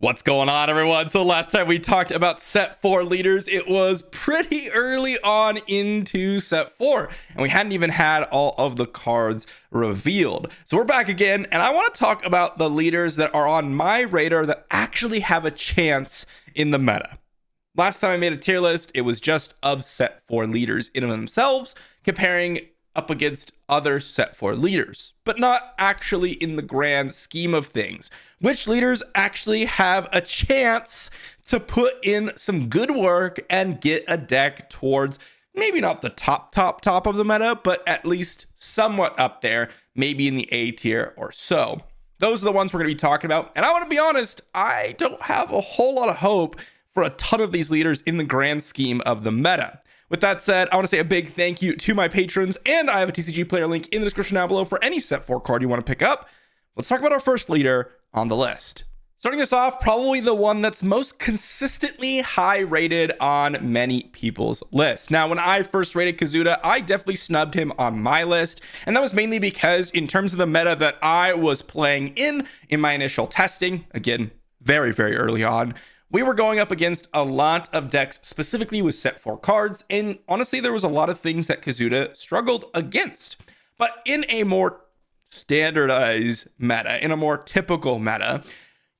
What's going on, everyone? So last time we talked about set 4 leaders, it was pretty early on into set 4, and we hadn't even had all of the cards revealed. So we're back again, and I want to talk about the leaders that are on my radar that actually have a chance in the meta. Last time I made a tier list, it was just of set 4 leaders in themselves, comparing up against other set 4 leaders, but not actually in the grand scheme of things. Which leaders actually have a chance to put in some good work and get a deck towards maybe not the top of the meta, but at least somewhat up there, maybe in the A tier or so. Those are the ones we're going to be talking about. And I want to be honest, I don't have a whole lot of hope for a ton of these leaders in the grand scheme of the meta. With that said, I want to say a big thank you to my patrons, and I have a TCG player link in the description down below for any set 4 card you want to pick up. Let's talk about our first leader on the list. Starting this off, probably the one that's most consistently high rated on many people's lists. Now, when I first rated Kazuda, I definitely snubbed him on my list, and that was mainly because in terms of the meta that I was playing in my initial testing, again, very, very early on, we were going up against a lot of decks, specifically with set 4 cards, and honestly, there was a lot of things that Kazuda struggled against. But in a more standardized meta, in a more typical meta,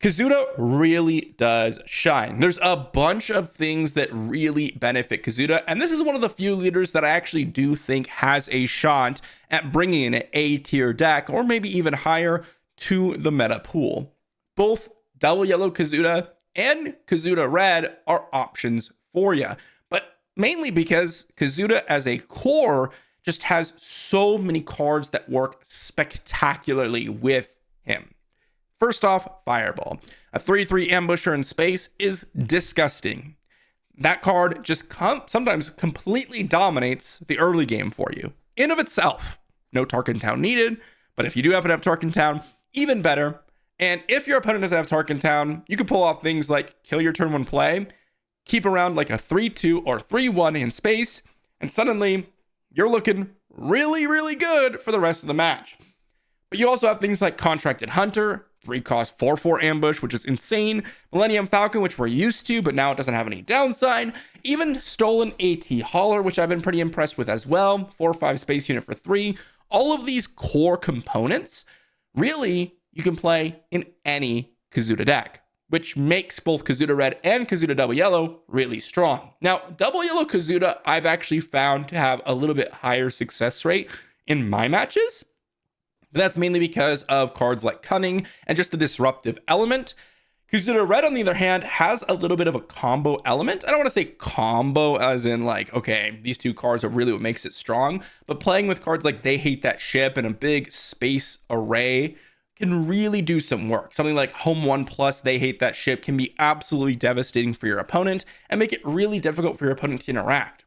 Kazuda really does shine. There's a bunch of things that really benefit Kazuda, and this is one of the few leaders that I actually do think has a shot at bringing in an A-tier deck, or maybe even higher, to the meta pool. Both Double Yellow Kazuda and Kazuda Red are options for you, but mainly because Kazuda as a core just has so many cards that work spectacularly with him. First off, Fireball. A 3/3 ambusher in space is disgusting. That card just sometimes completely dominates the early game for you. In of itself, no Tarkin Town needed, but if you do happen to have Tarkin Town, even better. And if your opponent doesn't have Tarkin Town, you can pull off things like kill your turn 1 play, keep around like a 3/2 or 3/1 in space, and suddenly you're looking really, really good for the rest of the match. But you also have things like Contracted Hunter, 3-cost 4/4 ambush, which is insane, Millennium Falcon, which we're used to, but now it doesn't have any downside, even Stolen AT Hauler, which I've been pretty impressed with as well, 4/5 space unit for 3. All of these core components really you can play in any Kazuda deck, which makes both Kazuda Red and Kazuda Double Yellow really strong. Now, Double Yellow Kazuda, I've actually found to have a little bit higher success rate in my matches, but that's mainly because of cards like Cunning and just the disruptive element. Kazuda Red, on the other hand, has a little bit of a combo element. I don't want to say combo as in like, okay, these two cards are really what makes it strong, but playing with cards like They Hate That Ship and a big space array can really do some work. Something like Home 1 plus They Hate That Ship can be absolutely devastating for your opponent and make it really difficult for your opponent to interact.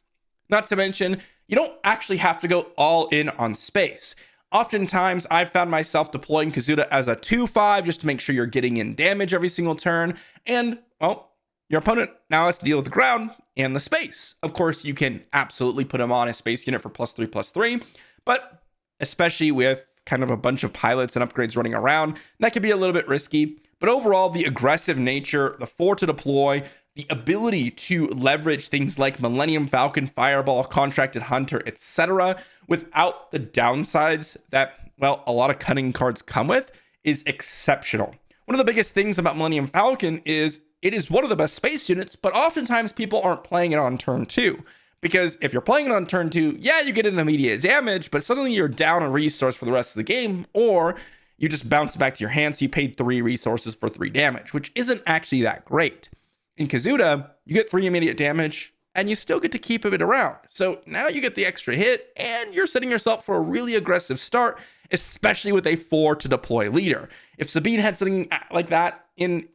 Not to mention, you don't actually have to go all in on space. Oftentimes, I've found myself deploying Kazuda as a 2/5 just to make sure you're getting in damage every single turn, and, well, your opponent now has to deal with the ground and the space. Of course, you can absolutely put him on a space unit for +3/+3, but especially with kind of a bunch of pilots and upgrades running around, that could be a little bit risky. But overall, the aggressive nature, the 4 to deploy, the ability to leverage things like Millennium Falcon, Fireball, Contracted Hunter, etc., without the downsides that, well, a lot of cunning cards come with, is exceptional. One of the biggest things about Millennium Falcon is it is one of the best space units, but oftentimes people aren't playing it on turn 2. Because if you're playing it on turn 2, yeah, you get an immediate damage, but suddenly you're down a resource for the rest of the game, or you just bounce back to your hand, so you paid 3 resources for 3 damage, which isn't actually that great. In Kazuda, you get 3 immediate damage, and you still get to keep it around. So now you get the extra hit, and you're setting yourself for a really aggressive start, especially with a 4 to deploy leader. If Sabine had something like that in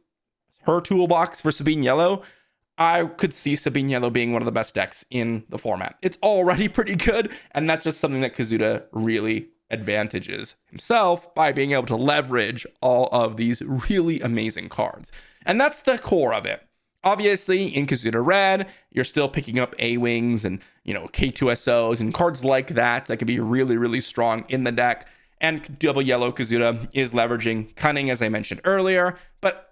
her toolbox for Sabine Yellow, I could see Sabine Yellow being one of the best decks in the format. It's already pretty good, and that's just something that Kazuda really advantages himself by being able to leverage all of these really amazing cards. And that's the core of it. Obviously, in Kazuda Red, you're still picking up A-Wings and, K2SOs and cards like that can be really, really strong in the deck. And Double Yellow Kazuda is leveraging Cunning, as I mentioned earlier, but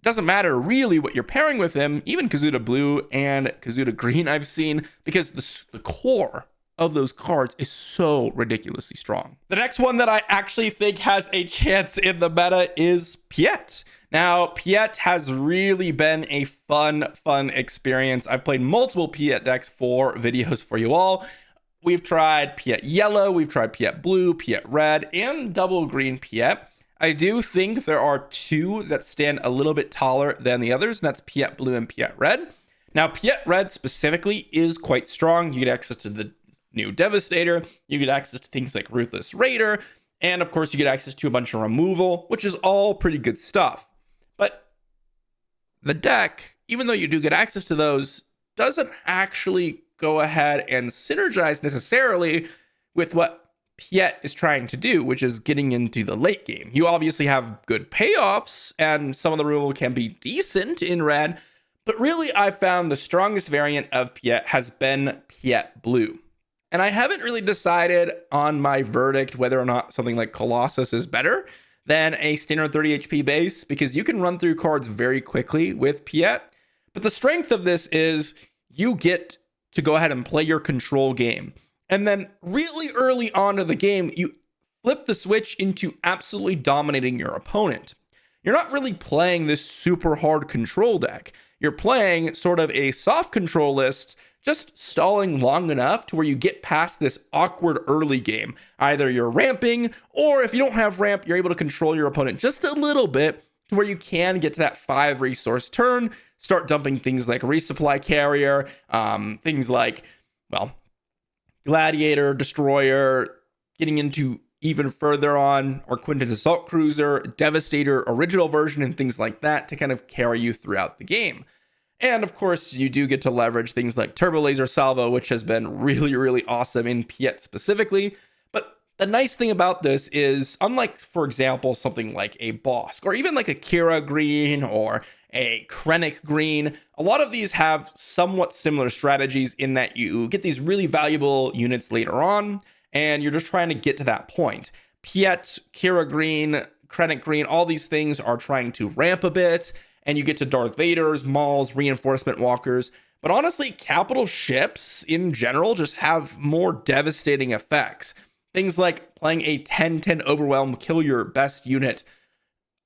doesn't matter really what you're pairing with him, even Kazuda Blue and Kazuda Green I've seen, because the core of those cards is so ridiculously strong. The next one that I actually think has a chance in the meta is Piett. Now, Piett has really been a fun experience. I've played multiple Piett decks for videos for you all. We've tried Piett Yellow, we've tried Piett Blue, Piett Red, and Double Green Piett. I do think there are two that stand a little bit taller than the others, and that's Piett Blue and Piett Red. Now, Piett Red specifically is quite strong. You get access to the new Devastator, you get access to things like Ruthless Raider, and of course you get access to a bunch of removal, which is all pretty good stuff. But the deck, even though you do get access to those, doesn't actually go ahead and synergize necessarily with what Piett is trying to do, which is getting into the late game. You obviously have good payoffs, and some of the removal can be decent in red, but really I found the strongest variant of Piett has been Piett Blue. And I haven't really decided on my verdict whether or not something like Colossus is better than a standard 30 HP base, because you can run through cards very quickly with Piett. But the strength of this is you get to go ahead and play your control game. And then really early on in the game, you flip the switch into absolutely dominating your opponent. You're not really playing this super hard control deck. You're playing sort of a soft control list, just stalling long enough to where you get past this awkward early game. Either you're ramping, or if you don't have ramp, you're able to control your opponent just a little bit to where you can get to that 5 resource turn, start dumping things like Resupply Carrier, things like, well, Gladiator, Destroyer, getting into even further on, or Quinton's Assault Cruiser, Devastator, original version, and things like that to kind of carry you throughout the game. And of course, you do get to leverage things like Turbo Laser Salvo, which has been really awesome in Piett specifically. But the nice thing about this is, unlike, for example, something like a Bosk, or even like a Kira Green or a Krennic Green, a lot of these have somewhat similar strategies in that you get these really valuable units later on, and you're just trying to get to that point. Piett, Kira Green, Krennic Green, all these things are trying to ramp a bit, and you get to Darth Vaders, Mauls, Reinforcement Walkers. But honestly, capital ships in general just have more devastating effects. Things like playing a 10-10 Overwhelm, kill your best unit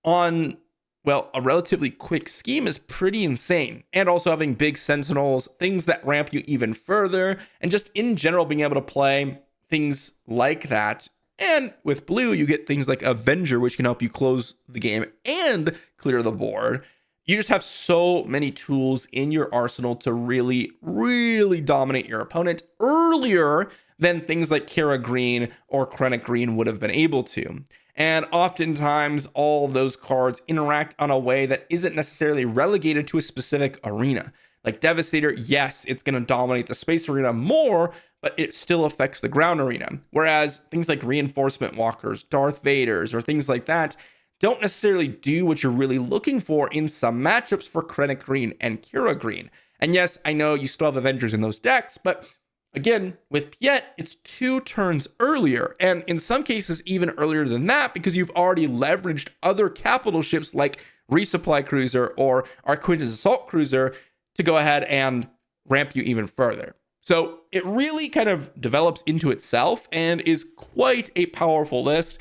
on, well, a relatively quick scheme is pretty insane. And also having big Sentinels, things that ramp you even further, and just in general being able to play things like that. And with Blue, you get things like Avenger, which can help you close the game and clear the board. You just have so many tools in your arsenal to really dominate your opponent earlier than things like Kira Green or Krennic Green would have been able to. And oftentimes, all of those cards interact on a way that isn't necessarily relegated to a specific arena. Like Devastator, yes, it's going to dominate the space arena more, but it still affects the ground arena. Whereas things like Reinforcement Walkers, Darth Vaders, or things like that don't necessarily do what you're really looking for in some matchups for Krennic Green and Kira Green. And yes, I know you still have Avengers in those decks, but again, with Piett, it's 2 turns earlier, and in some cases even earlier than that, because you've already leveraged other capital ships like Resupply Cruiser or our Quinton's Assault Cruiser to go ahead and ramp you even further. So it really kind of develops into itself and is quite a powerful list.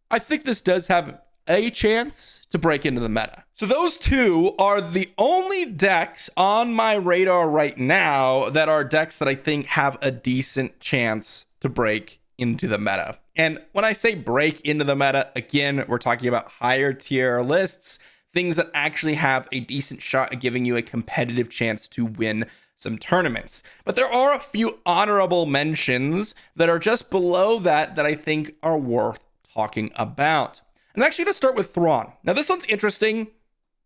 I think this does have a chance to break into the meta. So those two are the only decks on my radar right now that are decks that I think have a decent chance to break into the meta. And when I say break into the meta, again, we're talking about higher tier lists, things that actually have a decent shot at giving you a competitive chance to win some tournaments. But there are a few honorable mentions that are just below that I think are worth talking about. I'm actually going to start with Thrawn. Now, this one's interesting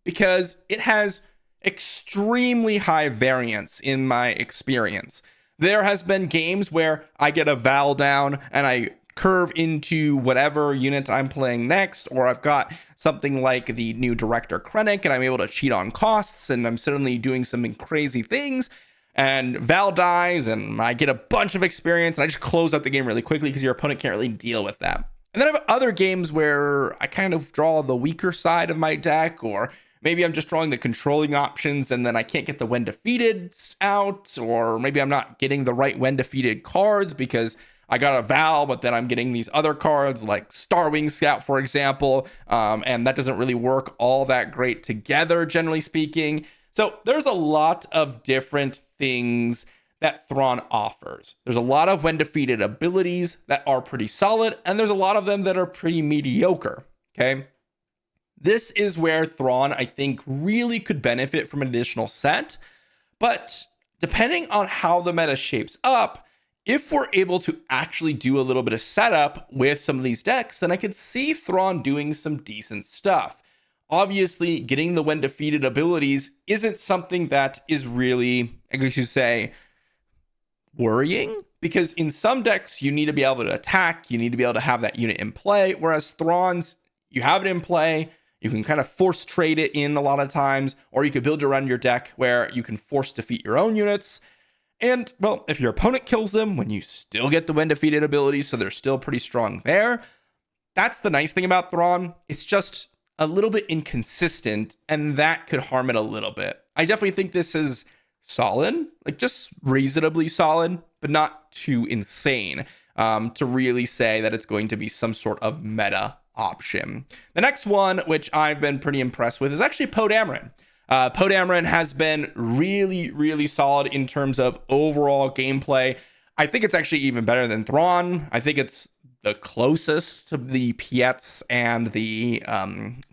because it has extremely high variance in my experience. There has been games where I get a Val down and I curve into whatever unit I'm playing next, or I've got something like the new Director Krennic and I'm able to cheat on costs and I'm suddenly doing some crazy things, and Val dies and I get a bunch of experience and I just close out the game really quickly because your opponent can't really deal with that. And then I have other games where I kind of draw the weaker side of my deck, or maybe I'm just drawing the controlling options and then I can't get the when defeated out, or maybe I'm not getting the right when defeated cards because I got a Val, but then I'm getting these other cards like Starwing Scout, for example, and that doesn't really work all that great together, generally speaking. So there's a lot of different things that Thrawn offers. There's a lot of when defeated abilities that are pretty solid, and there's a lot of them that are pretty mediocre, okay? This is where Thrawn, I think, really could benefit from an additional set, but depending on how the meta shapes up, if we're able to actually do a little bit of setup with some of these decks, then I could see Thrawn doing some decent stuff. Obviously, getting the when defeated abilities isn't something that is really, I guess you say, worrying, because in some decks, you need to be able to attack, you need to be able to have that unit in play, whereas Thrawn's, you have it in play, you can kind of force trade it in a lot of times, or you could build around your deck where you can force defeat your own units. And, well, if your opponent kills them, when you still get the when defeated abilities, so they're still pretty strong there. That's the nice thing about Thrawn. It's just a little bit inconsistent, and that could harm it a little bit. I definitely think this is solid, like just reasonably solid, but not too insane to really say that it's going to be some sort of meta option. The next one, which I've been pretty impressed with, is actually Poe Dameron. Poe Dameron has been really, really solid in terms of overall gameplay. I think it's actually even better than Thrawn. I think it's the closest to the Pietts and the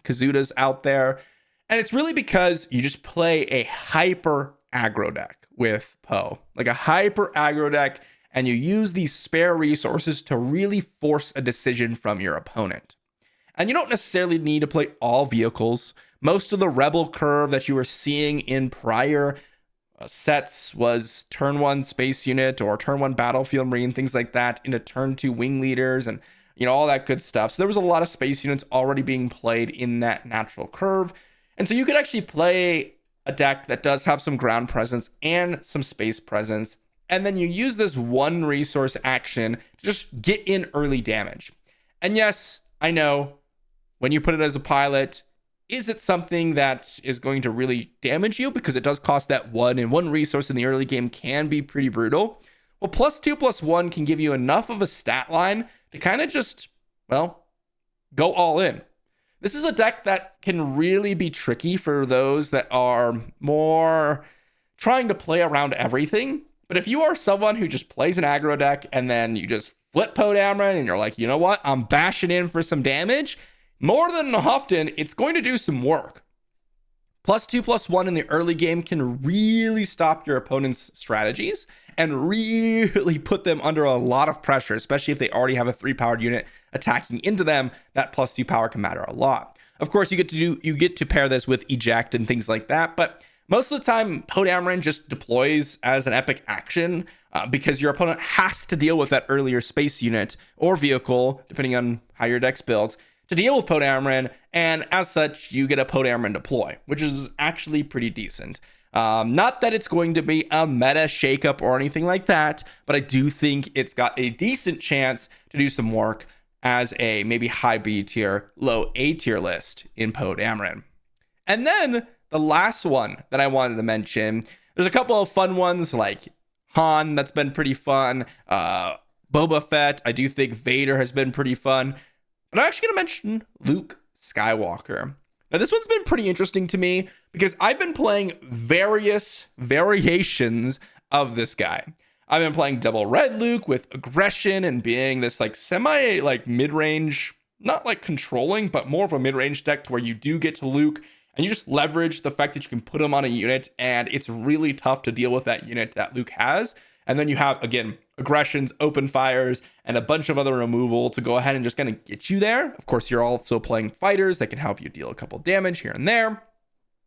Kazudas out there. And it's really because you just play a hyper aggro deck with Poe, like a hyper aggro deck, and you use these spare resources to really force a decision from your opponent. And you don't necessarily need to play all vehicles. Most of the rebel curve that you were seeing in prior sets was turn 1 space unit or turn 1 battlefield marine, things like that, into turn 2 wing leaders and, you know, all that good stuff. So there was a lot of space units already being played in that natural curve. And so you could actually play a deck that does have some ground presence and some space presence. And then you use this one resource action to just get in early damage. And yes, I know when you put it as a pilot, is it something that is going to really damage you? Because it does cost that one, and one resource in the early game can be pretty brutal. Well, +2/+1 can give you enough of a stat line to kind of just, well, go all in. This is a deck that can really be tricky for those that are more trying to play around everything. But if you are someone who just plays an aggro deck and then you just flip Poe Dameron and you're like, you know what, I'm bashing in for some damage, more than often, it's going to do some work. +2/+1 in the early game can really stop your opponent's strategies and really put them under a lot of pressure, especially if they already have a 3-powered unit attacking into them. That +2 power can matter a lot. Of course, you get to pair this with eject and things like that, but most of the time, Poe Dameron just deploys as an epic action because your opponent has to deal with that earlier space unit or vehicle, depending on how your deck's built, to deal with Poe Dameron, and as such, you get a Poe Dameron deploy, which is actually pretty decent. Not that it's going to be a meta shakeup or anything like that, but I do think it's got a decent chance to do some work as a maybe high B tier, low A tier list in Poe Dameron. And then the last one that I wanted to mention, there's a couple of fun ones like Han, that's been pretty fun. Boba Fett, I do think Vader has been pretty fun. But I'm actually going to mention Luke Skywalker. Now, this one's been pretty interesting to me because I've been playing various variations of this guy. I've been playing double red Luke with aggression and being this like semi like mid-range, not like controlling, but more of a mid-range deck to where you do get to Luke and you just leverage the fact that you can put him on a unit and it's really tough to deal with that unit that Luke has. And then you have, again, aggressions, open fires, and a bunch of other removal to go ahead and just kind of get you there. Of course, you're also playing fighters that can help you deal a couple damage here and there.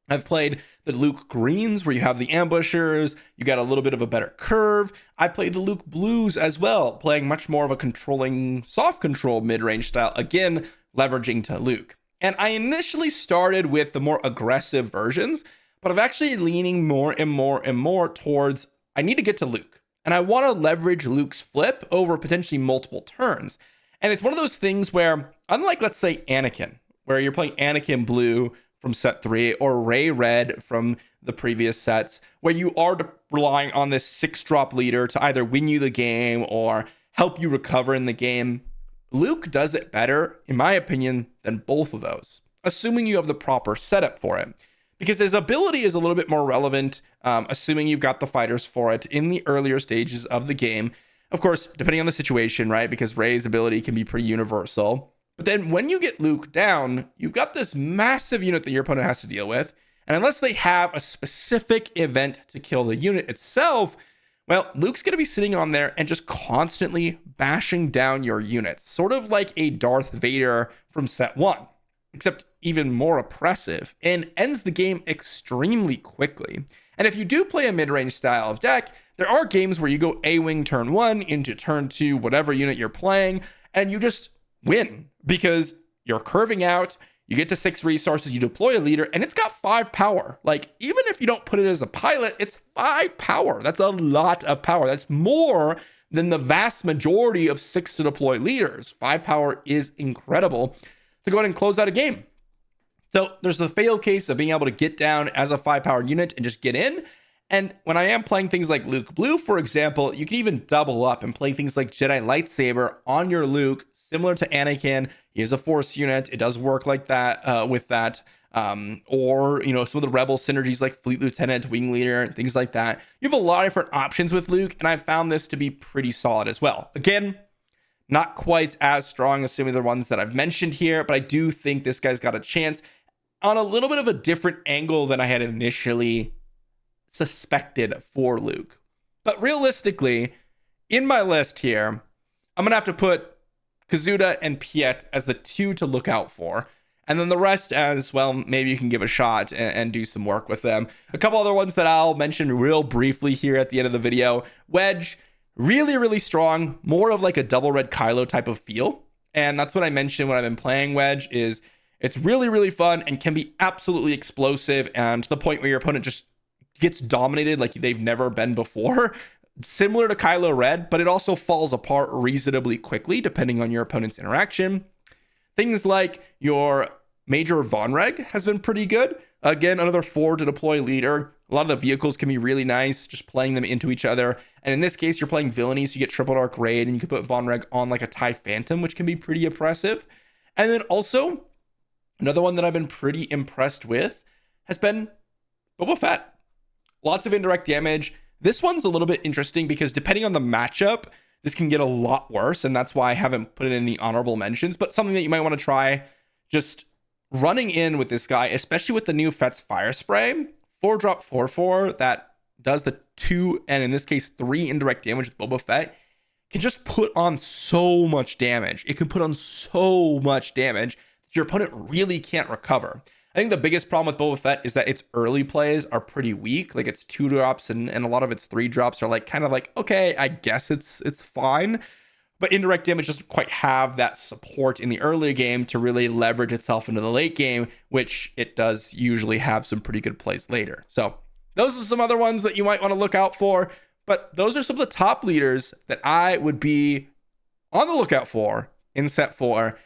I've played the Luke Greens, where you have the ambushers. You got a little bit of a better curve. I played the Luke Blues as well, playing much more of a controlling, soft control mid-range style, again, leveraging to Luke. And I initially started with the more aggressive versions, but I'm actually leaning more and more and more towards I need to get to Luke. And I want to leverage Luke's flip over potentially multiple turns. And it's one of those things where, unlike, let's say, Anakin, where you're playing Anakin blue from set 3 or Ray Red from the previous sets, where you are relying on this 6-drop leader to either win you the game or help you recover in the game. Luke does it better, in my opinion, than both of those, assuming you have the proper setup for it. Because his ability is a little bit more relevant, assuming you've got the fighters for it in the earlier stages of the game. Of course, depending on the situation, right? Because Ray's ability can be pretty universal. But then when you get Luke down, you've got this massive unit that your opponent has to deal with. And unless they have a specific event to kill the unit itself, well, Luke's going to be sitting on there and just constantly bashing down your units, sort of like a Darth Vader from set 1, except even more oppressive, and ends the game extremely quickly. And if you do play a mid-range style of deck, there are games where you go A-wing turn 1 into turn 2, whatever unit you're playing, and you just win because you're curving out, you get to 6 resources, you deploy a leader, and it's got 5 power. Like, even if you don't put it as a pilot, it's 5 power. That's a lot of power. That's more than the vast majority of 6 to deploy leaders. 5 power is incredible to go ahead and close out a game. So there's the fail case of being able to get down as a 5-power unit and just get in. And when I am playing things like Luke Blue, for example, you can even double up and play things like Jedi Lightsaber on your Luke, similar to Anakin. He is a Force unit. It does work like that with that. Or, you know, some of the Rebel synergies like Fleet Lieutenant, Wing Leader, and things like that. You have a lot of different options with Luke, and I found this to be pretty solid as well. Again, not quite as strong as some of the ones that I've mentioned here, but I do think this guy's got a chance on a little bit of a different angle than I had initially suspected for Luke. But realistically, in my list here, I'm going to have to put Kazuda and Piett as the 2 to look out for. And then the rest as, well, maybe you can give a shot and do some work with them. A couple other ones that I'll mention real briefly here at the end of the video. Wedge, really, really strong. More of like a double red Kylo type of feel. And that's what I mentioned when I've been playing Wedge is it's really, really fun and can be absolutely explosive and to the point where your opponent just gets dominated like they've never been before. Similar to Kylo Red, but it also falls apart reasonably quickly depending on your opponent's interaction. Things like your Major Vonreg has been pretty good. Again, another 4 to deploy leader. A lot of the vehicles can be really nice, just playing them into each other. And in this case, you're playing villainy, so you get triple dark raid, and you can put Vonreg on like a TIE Phantom, which can be pretty oppressive. And then also, another one that I've been pretty impressed with has been Boba Fett. Lots of indirect damage. This one's a little bit interesting because depending on the matchup, this can get a lot worse, and that's why I haven't put it in the honorable mentions, but something that you might want to try, just running in with this guy, especially with the new Fett's Fire Spray, 4-drop 4/4 that does the 2, and in this case 3 indirect damage with Boba Fett, can just put on so much damage. It can put on so much damage that your opponent really can't recover. I think the biggest problem with Boba Fett is that its early plays are pretty weak. Like its 2 drops and a lot of its 3 drops are like kind of like, okay, I guess it's fine. But indirect damage doesn't quite have that support in the early game to really leverage itself into the late game, which it does usually have some pretty good plays later. So those are some other ones that you might want to look out for. But those are some of the top leaders that I would be on the lookout for in set 4.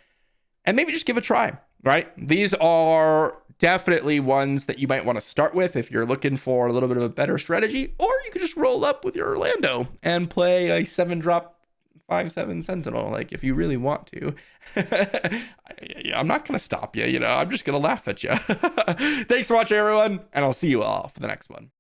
And maybe just give a try, right? These are definitely ones that you might want to start with if you're looking for a little bit of a better strategy, or you could just roll up with your Orlando and play a 7-drop 5/7 Sentinel, like if you really want to. I'm not going to stop you, I'm just going to laugh at you. Thanks for watching, everyone, and I'll see you all for the next one.